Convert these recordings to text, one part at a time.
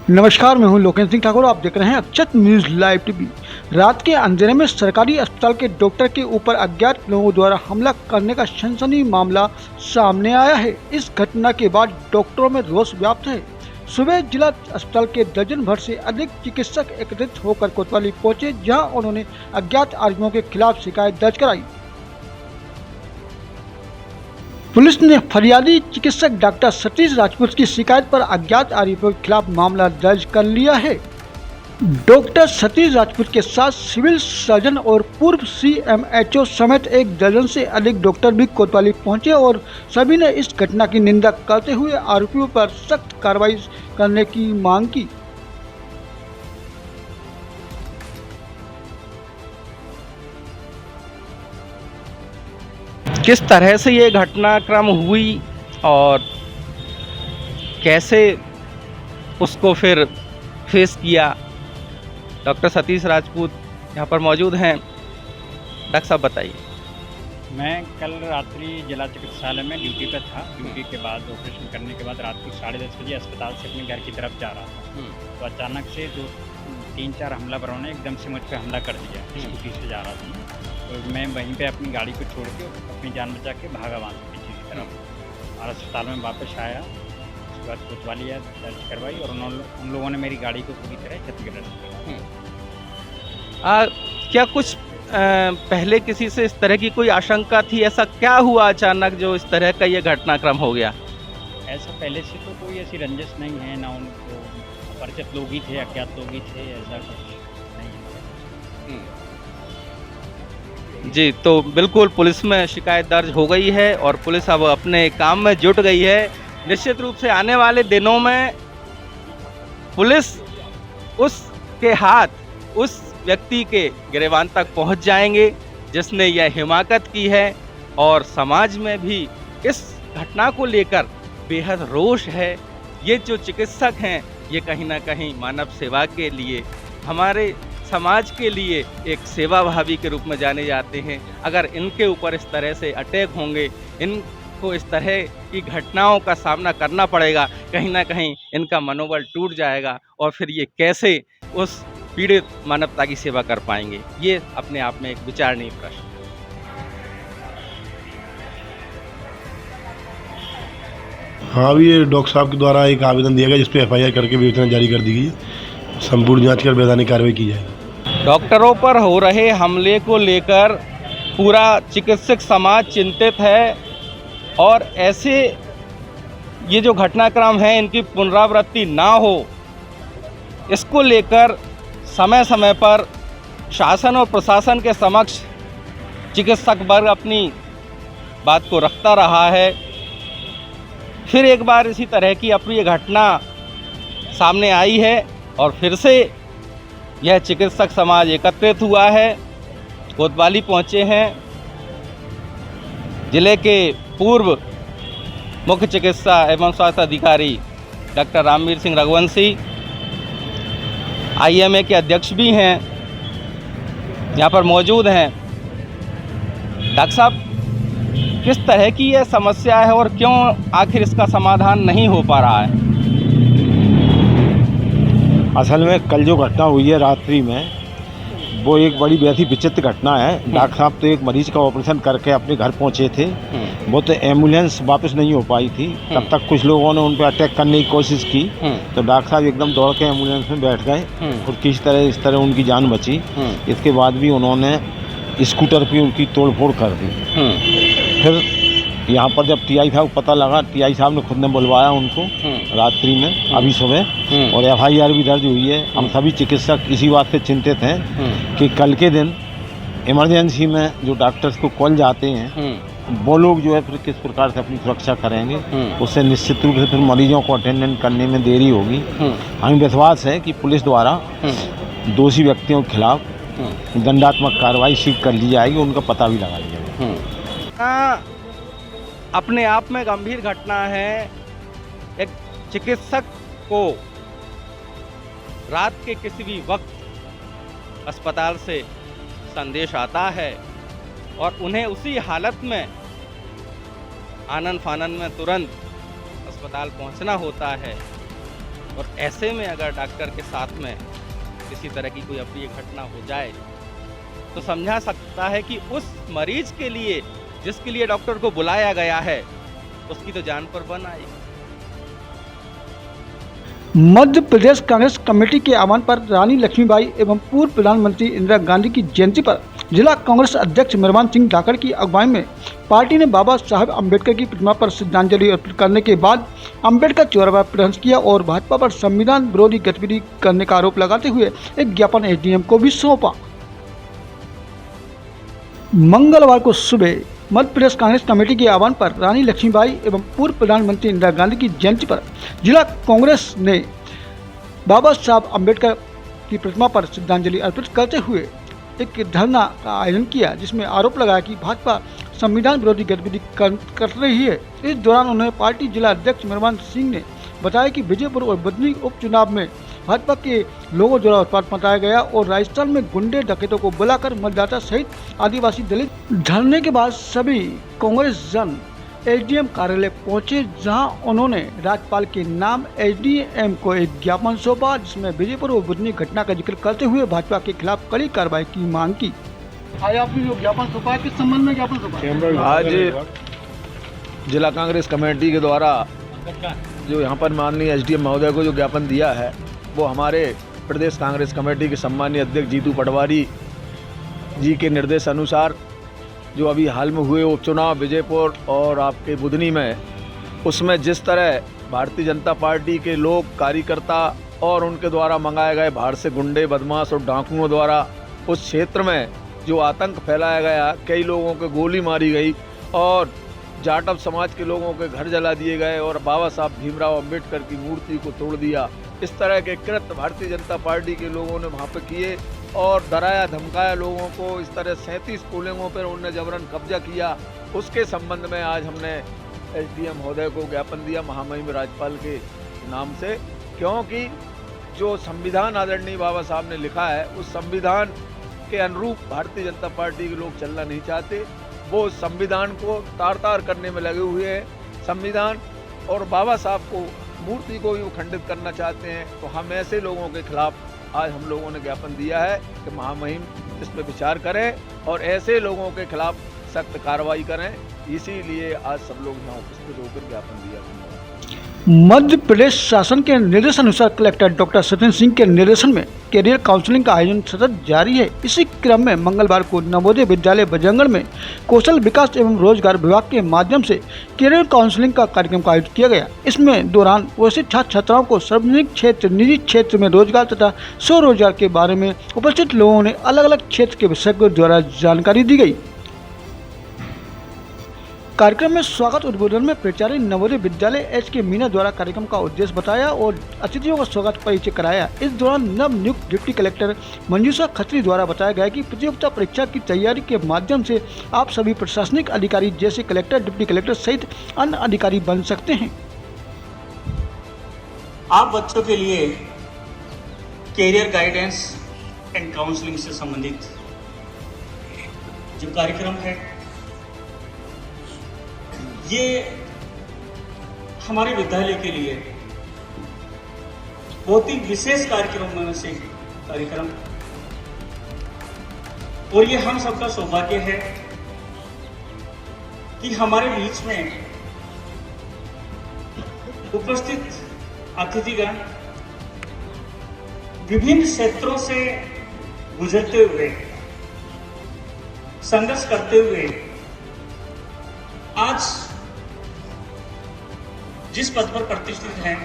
नमस्कार, मैं हूं लोकेश सिंह ठाकुर। आप देख रहे हैं अक्षत न्यूज लाइव टीवी। रात के अंधेरे में सरकारी अस्पताल के डॉक्टर के ऊपर अज्ञात लोगों द्वारा हमला करने का सनसनी मामला सामने आया है। इस घटना के बाद डॉक्टरों में रोष व्याप्त है। सुबह जिला अस्पताल के दर्जन भर से अधिक चिकित्सक एकत्रित होकर कोतवाली पहुंचे, जहां उन्होंने अज्ञात आरोपियों के खिलाफ शिकायत दर्ज कराई। पुलिस ने फरियादी चिकित्सक डॉक्टर सतीश राजपूत की शिकायत पर अज्ञात आरोपियों के खिलाफ मामला दर्ज कर लिया है। डॉक्टर सतीश राजपूत के साथ सिविल सर्जन और पूर्व CMHO समेत एक दर्जन से अधिक डॉक्टर भी कोतवाली पहुंचे और सभी ने इस घटना की निंदा करते हुए आरोपियों पर सख्त कार्रवाई करने की मांग की। किस तरह से ये घटनाक्रम हुई और कैसे उसको फिर फेस किया, डॉक्टर सतीश राजपूत यहाँ पर मौजूद हैं। डॉक्टर साहब बताइए। मैं कल रात्रि जिला चिकित्सालय में ड्यूटी पे था। ड्यूटी के बाद ऑपरेशन करने के बाद रात को 10:30 बजे अस्पताल से अपने घर की तरफ जा रहा था। तो अचानक से 3-4 हमलावरों ने एकदम से मुझ पर हमला कर दिया। स्कूटी से जा रहा था तो मैं वहीं पे अपनी गाड़ी को छोड़ के अपनी जान बचा के भागा वहाँ से पीछे की तरफ और अस्पताल में वापस आया। उसके बाद कोतवाली दर्ज करवाई और उन लोगों ने मेरी गाड़ी को पूरी तरह क्षतिग्रस्त किया। क्या कुछ पहले किसी से इस तरह की कोई आशंका थी? ऐसा क्या हुआ अचानक जो इस तरह का ये घटनाक्रम हो गया? ऐसा पहले से तो कोई ऐसी रंजिश नहीं है, ना उनको परिचित लोग ही थे, अज्ञात लोग ही थे, ऐसा कुछ नहीं है। जी, तो बिल्कुल पुलिस में शिकायत दर्ज हो गई है और पुलिस अब अपने काम में जुट गई है। निश्चित रूप से आने वाले दिनों में पुलिस उसके हाथ उस व्यक्ति के गिरफ्तार तक पहुंच जाएंगे जिसने यह हिमाकत की है और समाज में भी इस घटना को लेकर बेहद रोष है। ये जो चिकित्सक हैं ये कहीं ना कहीं मानव सेवा के लिए, हमारे समाज के लिए एक सेवाभावी के रूप में जाने जाते हैं। अगर इनके ऊपर इस तरह से अटैक होंगे, इनको इस तरह की घटनाओं का सामना करना पड़ेगा, कहीं ना कहीं इनका मनोबल टूट जाएगा और फिर ये कैसे उस पीड़ित मानवता की सेवा कर पाएंगे, ये अपने आप में एक विचारणीय प्रश्न। हाँ, अभी ये डॉक्टर साहब के द्वारा एक आवेदन दिया गया जिस पर FIR करके विवेचना जारी कर दी गई। संपूर्ण जांच कर वैधानिक कार्रवाई की जाए। डॉक्टरों पर हो रहे हमले को लेकर पूरा चिकित्सक समाज चिंतित है और ऐसे ये जो घटनाक्रम है इनकी पुनरावृत्ति ना हो, इसको लेकर समय समय पर शासन और प्रशासन के समक्ष चिकित्सक वर्ग अपनी बात को रखता रहा है। फिर एक बार इसी तरह की अप्रिय घटना सामने आई है और फिर से यह चिकित्सक समाज एकत्रित हुआ है, कोतवाली पहुंचे हैं। जिले के पूर्व मुख्य चिकित्सा एवं स्वास्थ्य अधिकारी डॉक्टर रामवीर सिंह रघुवंशी IMA के अध्यक्ष भी हैं, यहाँ पर मौजूद हैं। डॉक्टर साहब, किस तरह की यह समस्या है और क्यों आखिर इसका समाधान नहीं हो पा रहा है? असल में कल जो घटना हुई है रात्रि में, वो एक बड़ी बेहद ही विचित्र घटना है। डॉक्टर साहब तो एक मरीज का ऑपरेशन करके अपने घर पहुंचे थे। वो तो एम्बुलेंस वापस नहीं हो पाई थी, तब तक कुछ लोगों ने उन पर अटैक करने की कोशिश की। तो डॉक्टर साहब एकदम दौड़ के एम्बुलेंस में बैठ गए और इस तरह उनकी जान बची। इसके बाद भी उन्होंने स्कूटर पर उनकी तोड़फोड़ कर दी। फिर यहाँ पर जब TI साहब पता लगा, TI साहब ने खुद ने बुलवाया उनको रात्रि में, अभी सुबह, और FIR भी दर्ज हुई है। हम सभी चिकित्सक इसी बात से चिंतित हैं कि कल के दिन इमरजेंसी में जो डॉक्टर्स को कॉल जाते हैं, वो लोग जो है फिर किस प्रकार से अपनी सुरक्षा करेंगे। उससे निश्चित रूप से फिर मरीजों को अटेंडेंट करने में देरी होगी। हमें विश्वास है कि पुलिस द्वारा दोषी व्यक्तियों के खिलाफ दंडात्मक कार्रवाई शीघ्र कर ली जाएगी, उनका पता भी लगा लिया जाएगा। अपने आप में गंभीर घटना है। एक चिकित्सक को रात के किसी भी वक्त अस्पताल से संदेश आता है और उन्हें उसी हालत में आनन फानन में तुरंत अस्पताल पहुंचना होता है और ऐसे में अगर डॉक्टर के साथ में किसी तरह की कोई अप्रिय घटना हो जाए तो समझा सकता है कि उस मरीज के लिए जिसके लिए डॉक्टर को बुलाया गया है उसकी तो जान पर बन आएगी। मध्य प्रदेश कांग्रेस कमेटी के आह्वान पर रानी लक्ष्मीबाई एवं पूर्व प्रधानमंत्री इंदिरा गांधी की जयंती पर जिला कांग्रेस अध्यक्ष मेहरबान सिंह धाकड़ की अगुवाई में पार्टी ने बाबा साहेब अम्बेडकर की प्रतिमा पर श्रद्धांजलि अर्पित करने के बाद अम्बेडकर चौराहा पर प्रदर्शन किया और भाजपा पर संविधान विरोधी गतिविधि करने का आरोप लगाते हुए एक ज्ञापन एसडीएम को भी सौंपा। मंगलवार को सुबह मध्य प्रदेश कांग्रेस कमेटी के आह्वान पर रानी लक्ष्मीबाई एवं पूर्व प्रधानमंत्री इंदिरा गांधी की जयंती पर जिला कांग्रेस ने बाबा साहब अम्बेडकर की प्रतिमा पर श्रद्धांजलि अर्पित करते हुए एक धरना का आयोजन किया, जिसमें आरोप लगाया कि भाजपा संविधान विरोधी गतिविधि कर रही है। इस दौरान उन्होंने पार्टी जिला अध्यक्ष मेहरबान सिंह ने बताया कि विजयपुर और बुधनी उपचुनाव में भाजपा के लोगों द्वारा उत्पात मचाया गया और राजस्थान में गुंडे डकैतों को बुलाकर मतदाता सहित आदिवासी दलित धरने के बाद सभी कांग्रेस जन एसडीएम कार्यालय पहुंचे, जहां उन्होंने राज्यपाल के नाम एसडीएम को एक ज्ञापन सौंपा, जिसमें विजयपुर और बुधनी घटना का जिक्र करते हुए भाजपा के खिलाफ कड़ी कार्रवाई की मांग की। आज आपने जो ज्ञापन सौंपा किस संबंध में ज्ञापन सौंपा? आज जिला कांग्रेस कमेटी के द्वारा जो यहाँ पर माननीय एसडीएम महोदय को जो ज्ञापन दिया है वो हमारे प्रदेश कांग्रेस कमेटी के सम्मानीय अध्यक्ष जीतू पटवारी जी के निर्देश अनुसार जो अभी हाल में हुए उपचुनाव विजयपुर और आपके बुधनी में, उसमें जिस तरह भारतीय जनता पार्टी के लोग कार्यकर्ता और उनके द्वारा मंगाए गए बाहर से गुंडे बदमाश और डाकुओं द्वारा उस क्षेत्र में जो आतंक फैलाया गया, कई लोगों को गोली मारी गई और जाटव समाज के लोगों के घर जला दिए गए और बाबा साहब भीमराव अंबेडकर की मूर्ति को तोड़ दिया, इस तरह के कृत्य भारतीय जनता पार्टी के लोगों ने वहाँ पर किए और डराया धमकाया लोगों को। इस तरह 37 पोलिंगों पर उन्होंने जबरन कब्जा किया। उसके संबंध में आज हमने एसडीएम महोदय को ज्ञापन दिया महामहिम राज्यपाल के नाम से, क्योंकि जो संविधान आदरणीय बाबा साहब ने लिखा है उस संविधान के अनुरूप भारतीय जनता पार्टी के लोग चलना नहीं चाहते। वो संविधान को तार तार करने में लगे हुए हैं, संविधान और बाबा साहब को मूर्ति को भी वो खंडित करना चाहते हैं। तो हम ऐसे लोगों के खिलाफ आज हम लोगों ने ज्ञापन दिया है कि महामहिम इस पर विचार करें और ऐसे लोगों के खिलाफ सख्त कार्रवाई करें। इसीलिए आज सब लोग यहाँ उपस्थित होकर ज्ञापन दिया। मध्य प्रदेश शासन के निर्देशानुसार कलेक्टर डॉक्टर सत्येंद्र सिंह के निर्देशन में कैरियर काउंसलिंग का आयोजन सतत जारी है। इसी क्रम में मंगलवार को नवोदय विद्यालय बजरंगगढ़ में कौशल विकास एवं रोजगार विभाग के माध्यम से कैरियर काउंसलिंग का कार्यक्रम का आयोजन किया गया। इसमें दौरान वैसे छात्र छात्राओं को सार्वजनिक क्षेत्र निजी क्षेत्र में रोजगार तथा स्वरोजगार के बारे में उपस्थित लोगों ने अलग अलग क्षेत्र के विशेषज्ञों द्वारा जानकारी दी गई। कार्यक्रम में स्वागत उद्बोधन में प्राचार्य नवोदय विद्यालय एच.के. मीना द्वारा कार्यक्रम का उद्देश्य बताया और अतिथियों का स्वागत परिचय कराया। इस दौरान नव नियुक्त डिप्टी कलेक्टर मंजूषा खत्री द्वारा बताया गया कि प्रतियोगिता परीक्षा की तैयारी के माध्यम से आप सभी प्रशासनिक अधिकारी जैसे कलेक्टर, डिप्टी कलेक्टर सहित अन्य अधिकारी बन सकते हैं। आप बच्चों के लिए कैरियर गाइडेंस एंड काउंसलिंग से संबंधित जो कार्यक्रम है ये हमारे विद्यालय के लिए बहुत ही विशेष कार्यक्रमों में से कार्यक्रम और ये हम सबका सौभाग्य है कि हमारे बीच में उपस्थित अतिथिगण विभिन्न क्षेत्रों से गुजरते हुए संघर्ष करते हुए आज जिस पद पर प्रतिष्ठित हैं,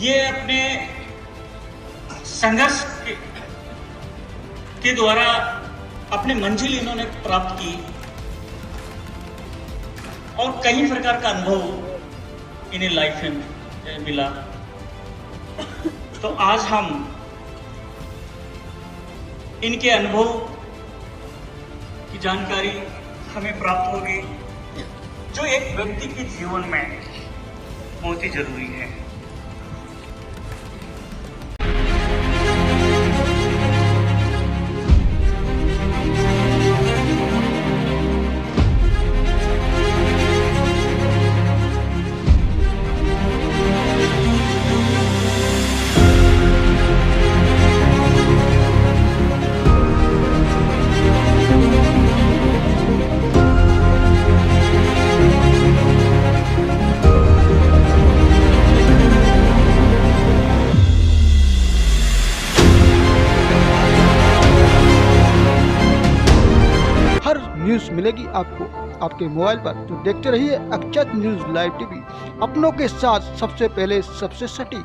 ये अपने संघर्ष के द्वारा अपने मंजिल इन्होंने प्राप्त की और कई प्रकार का अनुभव इन्हें लाइफ में मिला। तो आज हम इनके अनुभव की जानकारी हमें प्राप्त होगी जो एक व्यक्ति के जीवन में बहुत ही जरूरी है। हर न्यूज़ मिलेगी आपको आपके मोबाइल पर। तो देखते रहिए अक्षत न्यूज़ लाइव टीवी, अपनों के साथ सबसे पहले सबसे सटीक।